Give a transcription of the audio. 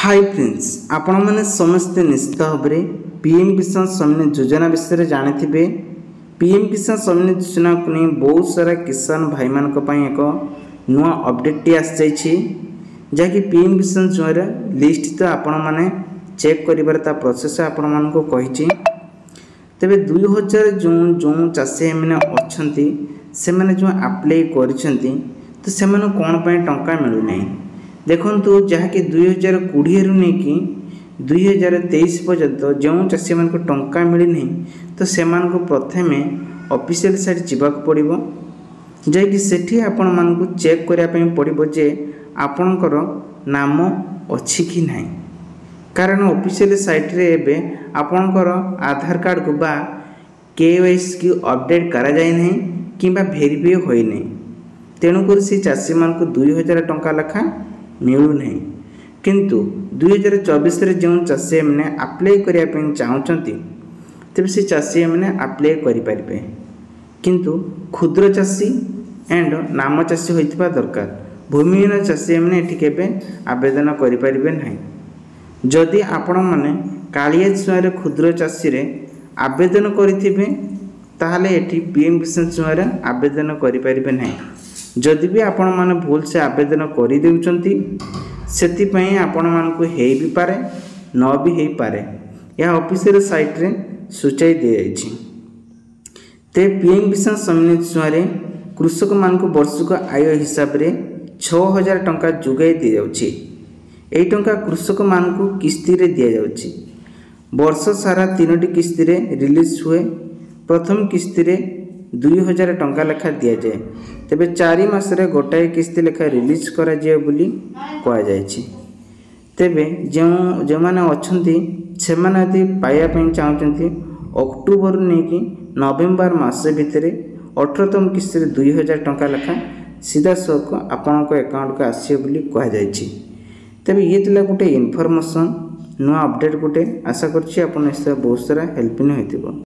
Hi friends, आपण मैंने समस्ते निश्चित भाव में पीएम किसान सम्मान योजना विषय जानते। पीएम किसान सम्मान योजना को नहीं बहुत सारा किसान भाई मान एक नुआ अपडेट टी आसी जहाँकि पीएम किसान योजना लिस्ट तो आपण मैंने चेक कर प्रोसेस आपण मान को कही तेरे 2000 जो चाषी मैंने अच्छा से मैंने जो अप्लाई कर कौन पर टंका मिलूना देखु जहाँकि 2020 रु नहीं कि 2023 पर्यंत जो चाषी मान को टंका मिलनी तो से प्रथम ऑफिशियल साइट जावाक पड़ो जैकि सेठी आपण मान को चेक करने पड़ो जे आपणकर नाम अच्छी कि नहीं कारण ऑफिशियल साइट रे एबे आपणकर आधार कार्ड को बा केवाईसी की अपडेट करा जाए नहीं किंबा वेरीफाई होई नहीं तेणुकर से चाषी मान को 2000 टंका लेखा मिलू नहीं किंतु 2024 रे जो चाषी मैंने अप्लाई करने चाहते तेज से चाषी मैंने अप्लाई करें किंतु क्षुद्र चाषी एंड नाम चाषी होता दरकार भूमिहीन चाषी मैंने ये आवेदन करें ना जदि आपण मैंने कालिया छुआ क्षुद्र चाषी रे आवेदन करेंगे ताहले एठी पीएम किसान छुआ आवेदन करें ना जदि भी आपण माने भूल से आवेदन कर देउचंती सेतिपई आपण मान को हे भी पारे न भी हे पारे या ऑफिशियल साइट रे सूचाई दे जाइछि ते पीएम किसान सम्मान योजना कृषक मान को वर्षक आय हिसाब रे 6000 टंका जुगाई दि जाउछि एई टंका कृषक मान को किस्ती रे दिया जाउछि वर्ष सारा 3टी किस्ती रे रिलीज हुए प्रथम किस्ती रे 2000 टंका लेखा दि जाए तेबे 4 मासरे गोटाए किस्ती लेखा रिलीज करा जाए बोली कहा जायछि तेबे जो माने अछंती से माने यदि पाया पई चाहउचंती अक्टोबर नहीं कि नवेम्बर मास भितरे 18तम किस्ती रे 2000 टंका लेखा सीधा सक आपन को अकाउंट को आसी बोली कहा जायछि तेबे ये तिला गोटे इन्फॉर्मेशन नुआ अपडेट गोटे आशा करछि आपन इस बहुत सारा हेल्पिंग होइतिबो।